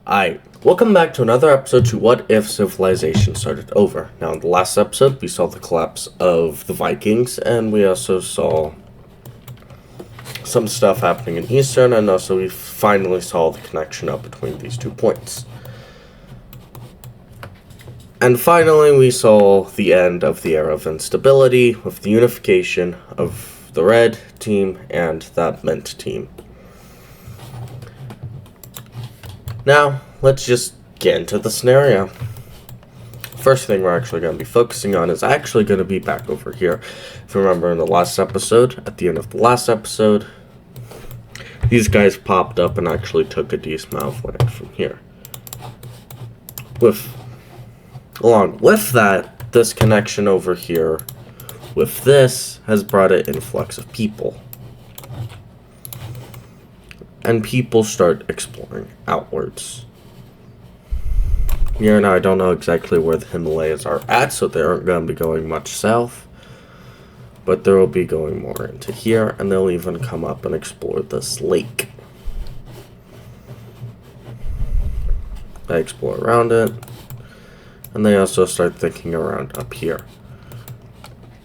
Alright, welcome back to another episode to What If Civilization Started Over. Now, in the last episode, we saw the collapse of the Vikings, and we also saw some stuff happening in Eastern, and also we finally saw the connection up between these 2 points. And finally, we saw the end of the era of instability with the unification of the Red team and that Mint team. Now, let's just get into the scenario. First thing we're actually going to be focusing on is actually going to be back over here. If you remember in the last episode, at the end of the last episode, these guys popped up and actually took a decent amount of land from here. Along with that, this connection over here with this has brought an influx of people. And people start exploring outwards. Here now, I don't know exactly where the Himalayas are at, so they aren't going to be going much south. But they will be going more into here, and they'll even come up and explore this lake. They explore around it, and they also start thinking around up here.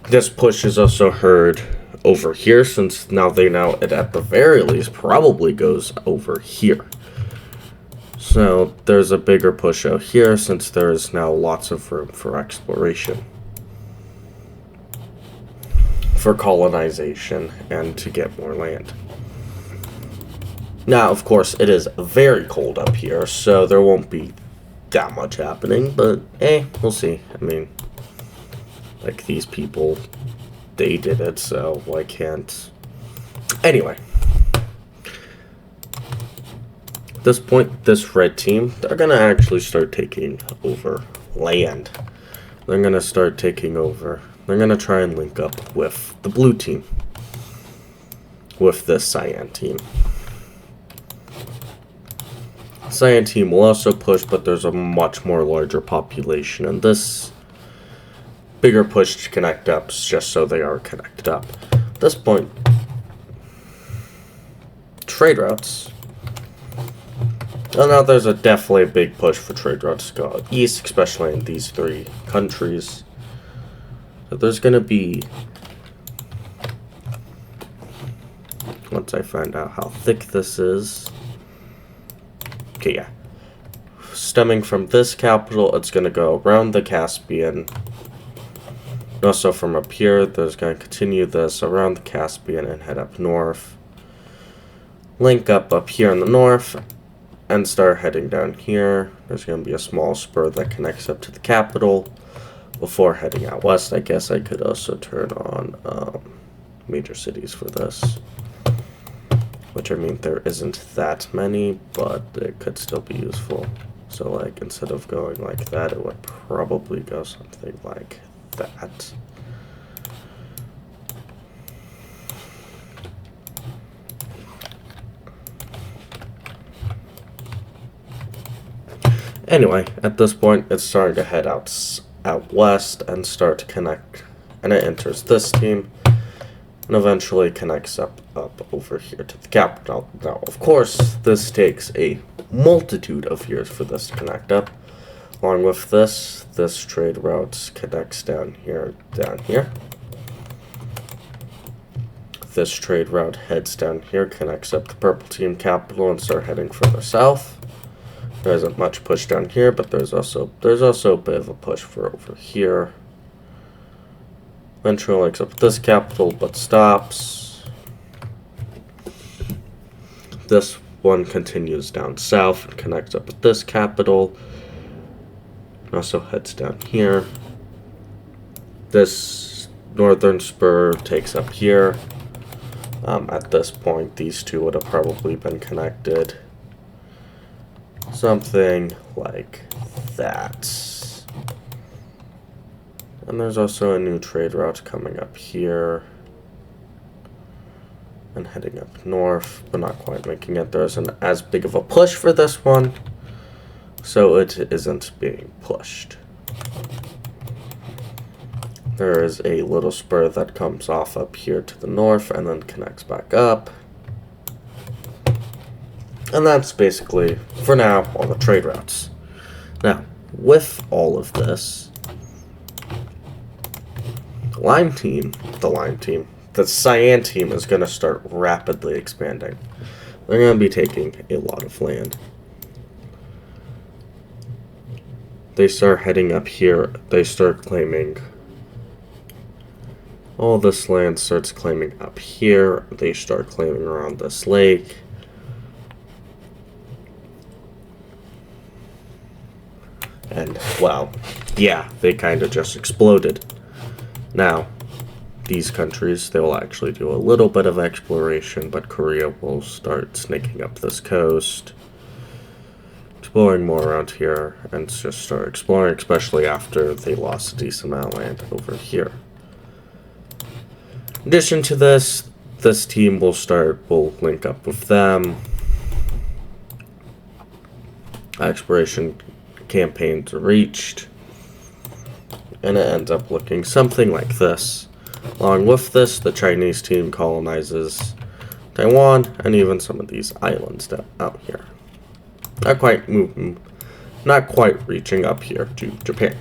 This push is also heard over here, since now it at the very least probably goes over here. So there's a bigger push out here, since there is now lots of room for exploration, for colonization, and to get more land. Now, of course, it is very cold up here, so there won't be that much happening, but we'll see. I mean, like, these people, they did it, so why can't... Anyway. At this point, this red team, they're going to actually start taking over land. They're going to start taking over. They're going to try and link up with the blue team. With this cyan team. Cyan team will also push, but there's a much more larger population, and this bigger push to connect up just so they are connected up. At this point, trade routes. Well, now there's definitely a big push for trade routes to go east, especially in these 3 countries. So there's going to be, once I find out how thick this is. Okay, yeah. Stemming from this capital, it's going to go around the Caspian. Also from up here, there's going to continue this around the Caspian and head up north. Link up here in the north and start heading down here. There's going to be a small spur that connects up to the capital before heading out west. I guess I could also turn on major cities for this. Which, I mean, there isn't that many, but it could still be useful. So, like, instead of going like that, it would probably go something like that. Anyway, at this point, it's starting to head out west and start to connect, and it enters this team, and eventually connects up over here to the capital. Now, of course, this takes a multitude of years for this to connect up. Along with this trade route connects down here. This trade route heads down here, connects up the purple team capital, and start heading further south. There isn't much push down here, but there's also a bit of a push for over here. Eventually links up with this capital, but stops. This one continues down south and connects up with this capital. Also heads down here. This northern spur takes up here. At this point, these 2 would have probably been connected. Something like that. And there's also a new trade route coming up here. And heading up north, but not quite making it. There isn't as big of a push for this one, so it isn't being pushed. There is a little spur that comes off up here to the north and then connects back up. And that's basically, for now, all the trade routes. Now, with all of this, the Cyan team is going to start rapidly expanding. They're going to be taking a lot of land. They start heading up here. They start claiming all this land, starts claiming up here. They start claiming around this lake. And, well, yeah, they kind of just exploded. Now, these countries, they will actually do a little bit of exploration, but Korea will start snaking up this coast, exploring more around here, and just start exploring, especially after they lost a decent amount of land over here. In addition to this, this team will link up with them. Exploration campaigns are reached, and it ends up looking something like this. Along with this, the Chinese team colonizes Taiwan and even some of these islands out here. Not quite reaching up here to Japan.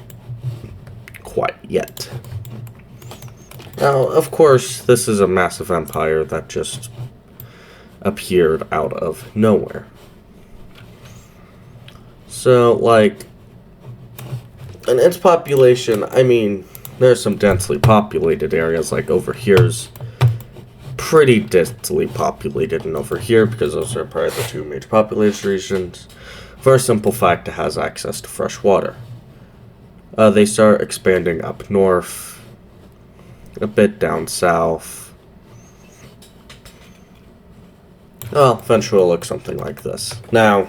Quite yet. Now, of course, this is a massive empire that just appeared out of nowhere. So, like, and its population, I mean, there's some densely populated areas, like over here's pretty densely populated, and over here, because those are probably the two major population regions, for a simple fact, it has access to fresh water. They start expanding up north, a bit down south. Well, eventually it'll look something like this. Now,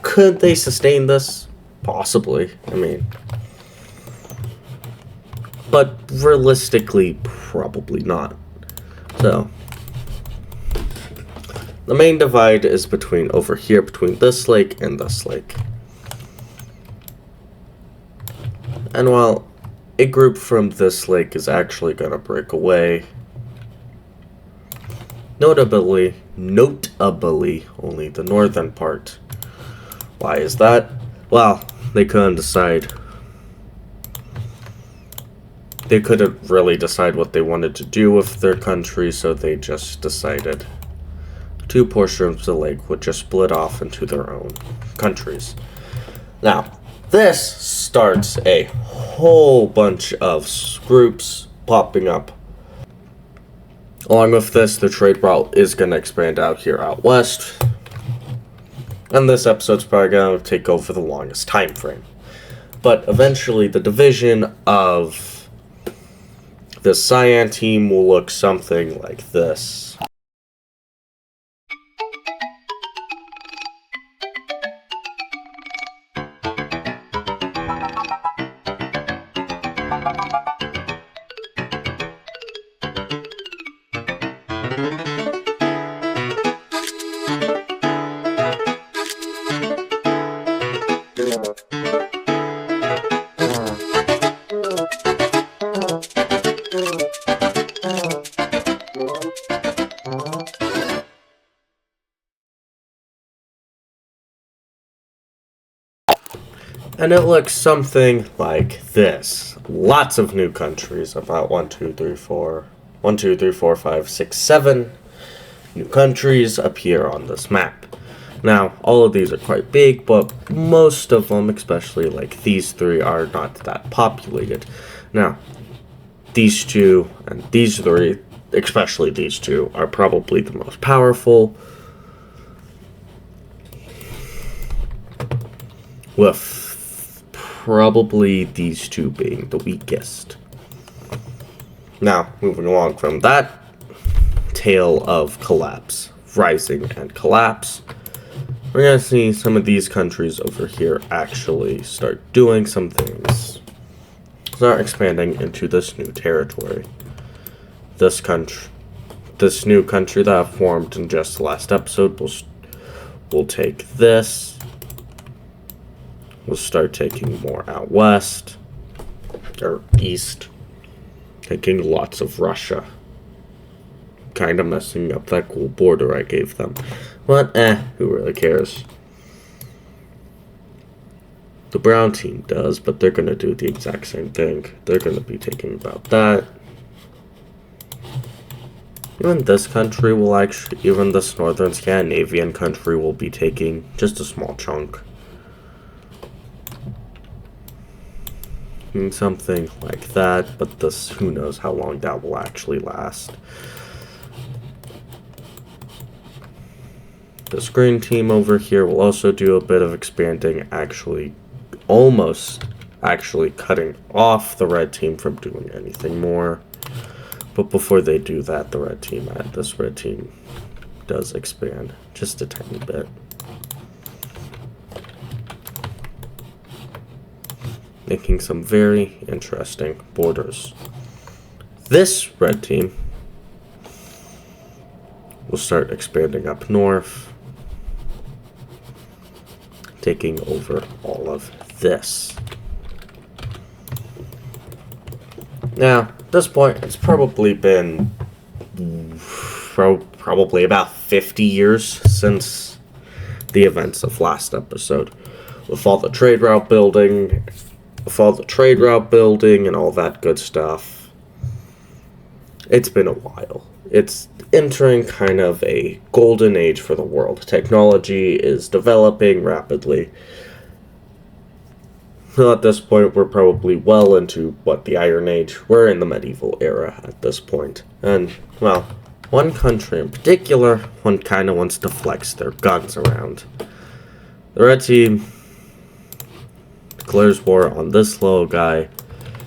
could they sustain this? Possibly. I mean, but realistically, probably not. So, the main divide is over here, between this lake and this lake. And while a group from this lake is actually going to break away, notably, only the northern part. Why is that? Well, they couldn't decide. They couldn't really decide what they wanted to do with their country, so they just decided two portions of the lake would just split off into their own countries. Now, this starts a whole bunch of groups popping up. Along with this, the trade route is going to expand out here out west. And this episode's probably going to take over the longest time frame. But eventually, the division of the Cyan team will look something like this. And it looks something like this. Lots of new countries, about 7 new countries appear on this map. Now, all of these are quite big, but most of them, especially like these three, are not that populated. Now, these two and these three, especially these two, are probably the most powerful, with probably these two being the weakest. Now, moving along from that tale of collapse, rising and collapse, we're going to see some of these countries over here actually start doing some things. Start expanding into this new territory. This new country that I formed in just the last episode will take this. We'll start taking more out west, or east, taking lots of Russia, kind of messing up that cool border I gave them. What? Who really cares? The brown team does, but they're going to do the exact same thing. They're going to be taking about that. Even this country will actually, even this northern Scandinavian country will be taking just a small chunk. Something like that, but this, who knows how long that will actually last. This green team over here will also do a bit of expanding, actually almost actually cutting off the red team from doing anything more. But before they do that, this red team does expand just a tiny bit. Making some very interesting borders. This red team will start expanding up north, taking over all of this. Now, at this point, it's probably been probably about 50 years since the events of last episode. With all the trade route building, and all that good stuff, it's been a while. It's entering kind of a golden age for the world. Technology is developing rapidly. So at this point, we're probably well into, the Iron Age? We're in the medieval era at this point. And, well, one country in particular, one kind of wants to flex their guns around. The red team declares war on this little guy,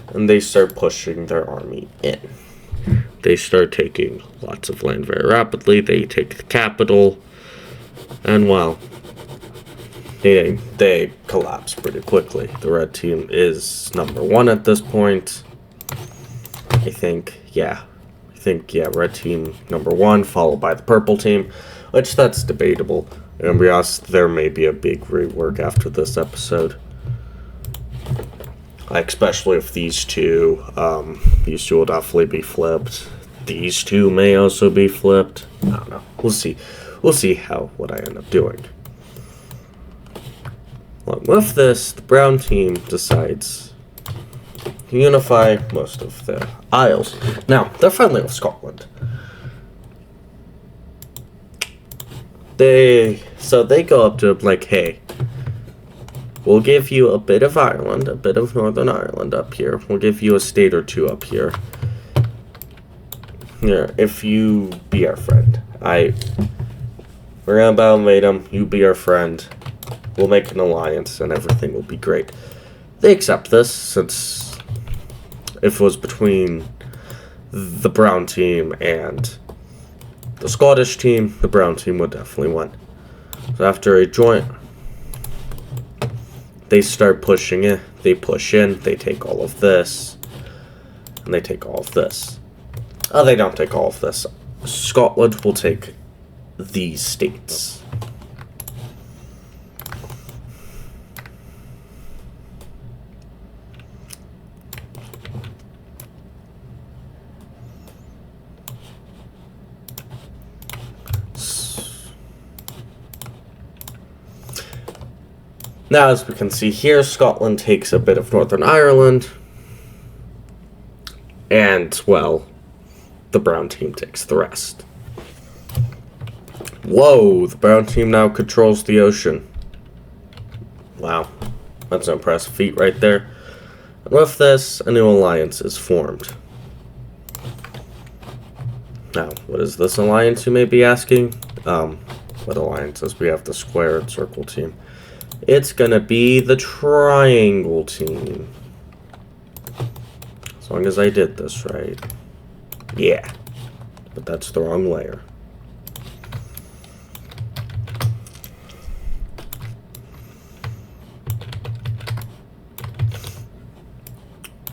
and they start pushing their army in. They start taking lots of land very rapidly. They take the capital, and, well, they collapse pretty quickly. The red team is number one at this point. I think, red team number one, followed by the purple team, which that's debatable. And there may be a big rework after this episode. Especially if these two will definitely be flipped. These two may also be flipped. I don't know. We'll see. We'll see what I end up doing. Along with this, the brown team decides to unify most of the Isles. Now, they're friendly with Scotland. They go up to like, hey, we'll give you a bit of Ireland, a bit of Northern Ireland up here. We'll give you a state or two up here. Here, if you be our friend. We're gonna battle invade them, you be our friend. We'll make an alliance and everything will be great. They accept this, since if it was between the brown team and the Scottish team, the brown team would definitely win. So after a joint, they start pushing it. They push in, they take all of this, and they take all of this. Oh, they don't take all of this. Scotland will take these states. Now, as we can see here, Scotland takes a bit of Northern Ireland, and, well, the brown team takes the rest. Whoa, the brown team now controls the ocean. Wow, that's an impressive feat right there. And with this, a new alliance is formed. Now, what is this alliance, you may be asking? What alliances? We have the square and circle team. It's gonna be the triangle team. As long as I did this right. Yeah. But that's the wrong layer.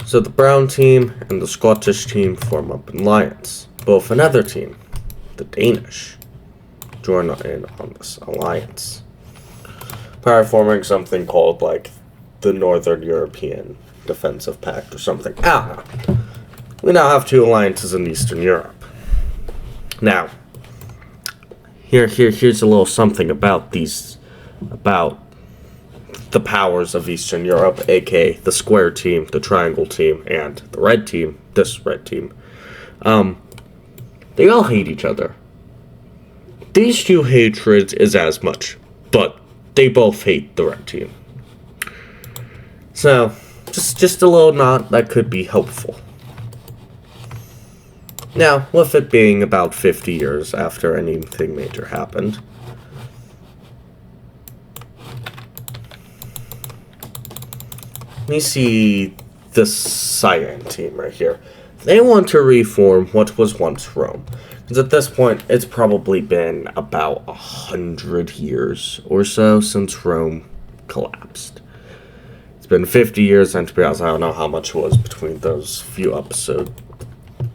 So the brown team and the Scottish team form up an alliance. Both another team, the Danish, join in on this alliance. Forming something called, like, the Northern European Defensive Pact or something. I don't know. We now have two alliances in Eastern Europe. Now, Here's a little something about the powers of Eastern Europe, aka the square team, the triangle team, and the red team, this red team. They all hate each other. These two hatreds is as much, but they both hate the red team. So, just a little nod that could be helpful. Now, with it being about 50 years after anything major happened, we see this Cyan team right here. They want to reform what was once Rome. Because at this point, it's probably been about 100 years or so since Rome collapsed. It's been 50 years, and to be honest, I don't know how much it was between those few episodes.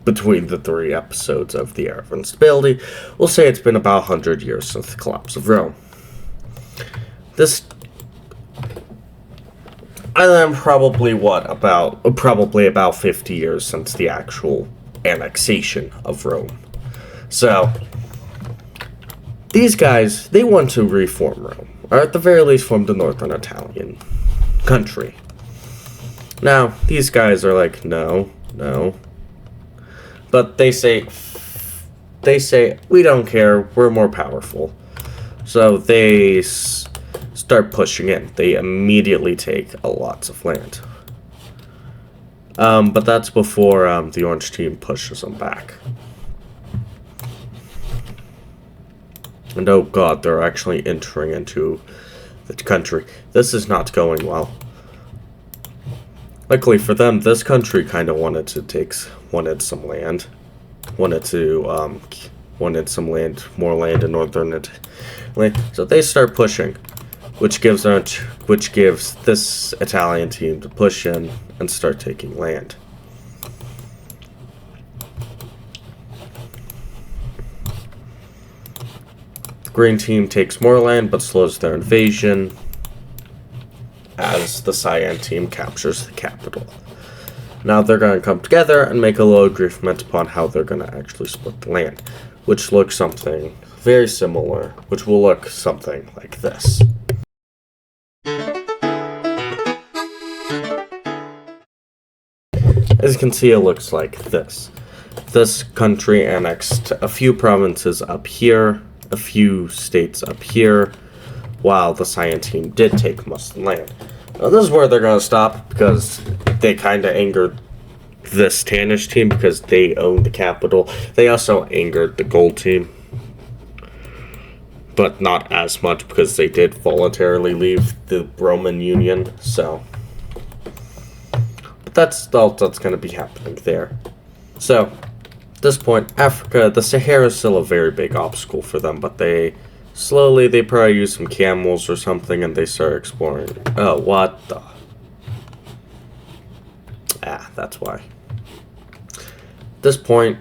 Between the 3 episodes of the Era of Instability, we'll say it's been about 100 years since the collapse of Rome. And then probably about 50 years since the actual annexation of Rome. So, these guys, they want to reform Rome, or at the very least form the Northern Italian country. Now, these guys are like, no. But they say, we don't care, we're more powerful. So they start pushing in. They immediately take lots of land. But that's before the orange team pushes them back. And oh god, they're actually entering into the country. This is not going well. Luckily for them, this country kind of wanted some land. Wanted some land, more land in northern Italy. So they start pushing, which gives this Italian team to push in and start taking land. The green team takes more land but slows their invasion as the Cyan team captures the capital. Now they're going to come together and make a little agreement upon how they're going to actually split the land, which looks something very similar, which will look something like this. As you can see, it looks like this. This country annexed a few provinces up here, a few states up here, while the Cyan team did take most of the land. Now, this is where they're going to stop, because they kind of angered this Tannish team because they owned the capital. They also angered the gold team, but not as much because they did voluntarily leave the Roman Union, so. But that's all that's going to be happening there. So, at this point, Africa, the Sahara is still a very big obstacle for them, but they probably use some camels or something and they start exploring. Oh, what the? That's why. At this point,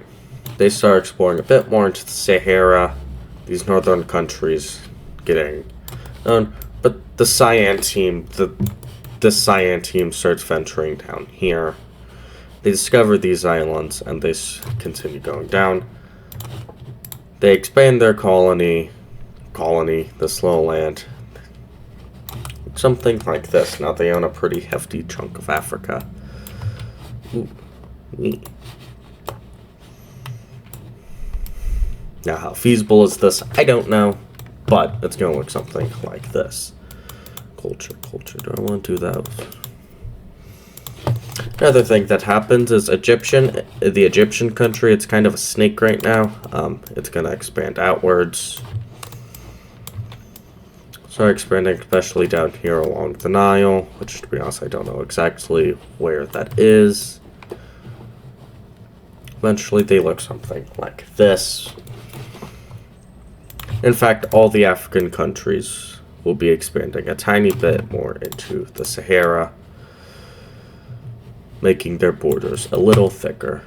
they start exploring a bit more into the Sahara, these northern countries getting known. But the Cyan team, the Cyan team starts venturing down here. They discover these islands and they continue going down. They expand their colony, this little land, something like this. Now they own a pretty hefty chunk of Africa. Ooh, neat. Now how feasible is this? I don't know, but it's going to look something like this. Culture, do I want to do that? Another thing that happens is the Egyptian country, it's kind of a snake right now. It's going to expand outwards. Start expanding, especially down here along the Nile, which, to be honest, I don't know exactly where that is. Eventually, they look something like this. In fact, all the African countries will be expanding a tiny bit more into the Sahara, making their borders a little thicker.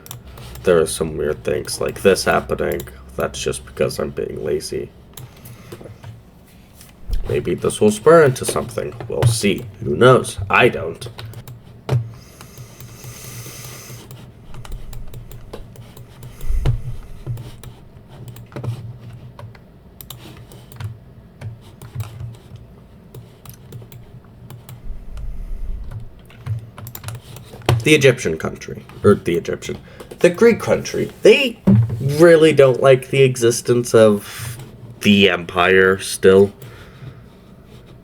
There are some weird things like this happening. That's just because I'm being lazy. Maybe this will spur into something. We'll see. Who knows? I don't. the Egyptian country, or the Greek country, they really don't like the existence of the empire still.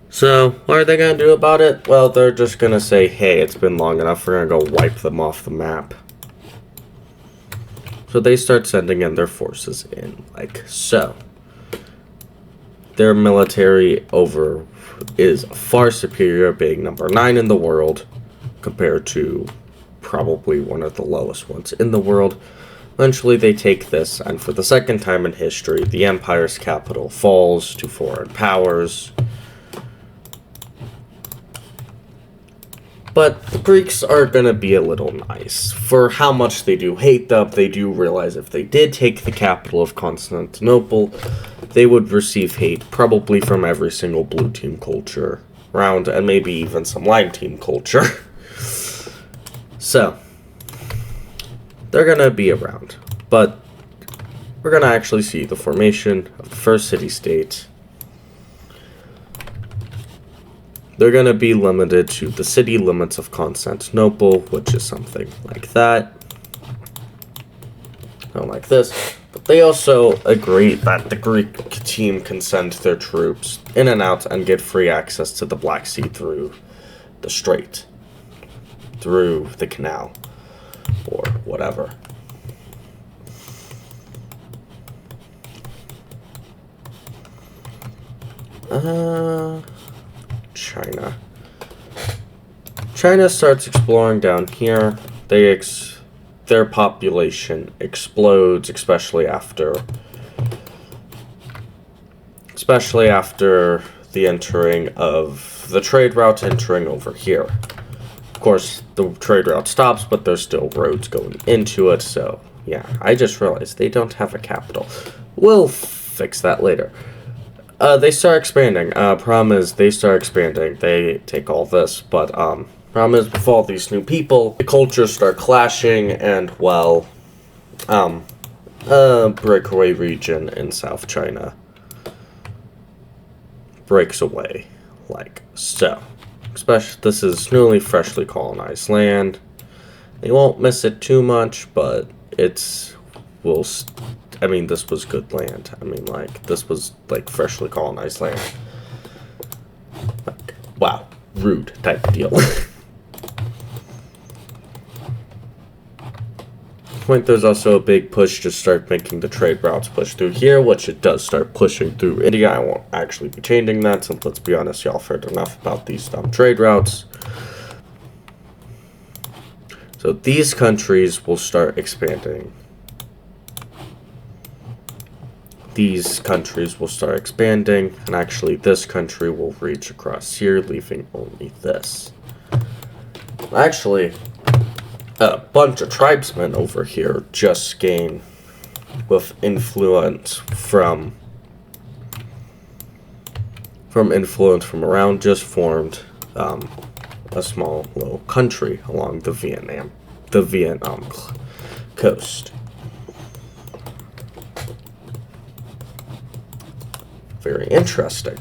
So, what are they going to do about it? Well, they're just going to say, hey, it's been long enough, we're going to go wipe them off the map. So they start sending in their forces in, like so. Their military is far superior, being number 9 in the world, compared to probably one of the lowest ones in the world. Eventually they take this, and for the second time in history, the empire's capital falls to foreign powers. But the Greeks are going to be a little nice. For how much they do hate them, they do realize if they did take the capital of Constantinople, they would receive hate probably from every single blue team culture around, and maybe even some line team culture. So, they're going to be around. But we're going to actually see the formation of the first city-state. They're going to be limited to the city limits of Constantinople, which is something like that. Not like this. But they also agree that the Greek team can send their troops in and out and get free access to the Black Sea through the strait, through the canal, or whatever. China starts exploring down here. Their population explodes, especially after the entering of the trade route entering over here. Of course, the trade route stops, but there's still roads going into it, so yeah. I just realized they don't have a capital. We'll fix that later. They start expanding. Problem is, they start expanding. They take all this, but problem is, with all these new people, the cultures start clashing, and well, breakaway region in South China breaks away, like so. Especially, this is newly, freshly colonized land. They won't miss it too much, but this was good land. I mean, like, this was, like, freshly colonized land. Like, wow, rude type deal. There's also a big push to start making the trade routes push through here, which it does start pushing through India. I won't actually be changing that, since, let's be honest, y'all have heard enough about these dumb trade routes. So these countries will start expanding. These countries will start expanding, and actually this country will reach across here, leaving only this. Actually, a bunch of tribesmen over here just gain with influence from around, just formed a small little country along the Vietnam coast. Very interesting.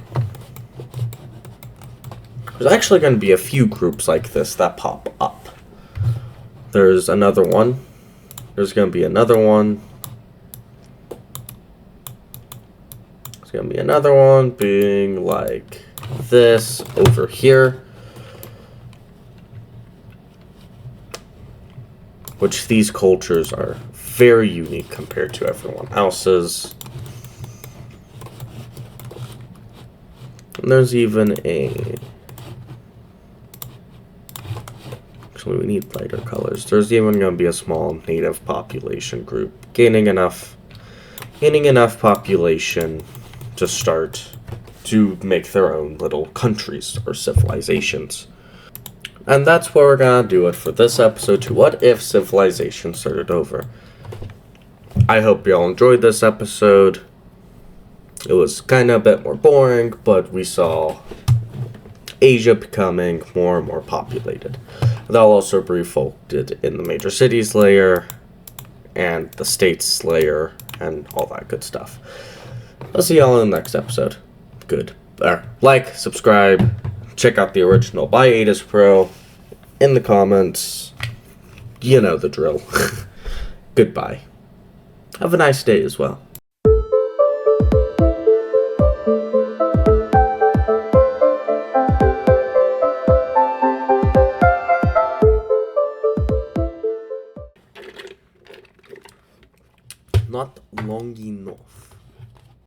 There's actually going to be a few groups like this that pop up. There's another one. There's going to be another one. There's going to be another one being like this over here. Which these cultures are very unique compared to everyone else's. And there's even actually, we need lighter colors. There's even going to be a small native population group gaining enough population to start to make their own little countries or civilizations. And that's where we're going to do it for this episode to What If Civilization Started Over. I hope y'all enjoyed this episode. It was kind of a bit more boring, but we saw Asia becoming more and more populated. They'll also be reflected in the major cities layer and the states layer and all that good stuff. I'll see y'all in the next episode. Good. Like, subscribe, check out the original by Atus Pro in the comments. You know the drill. Goodbye. Have a nice day as well. Not long enough.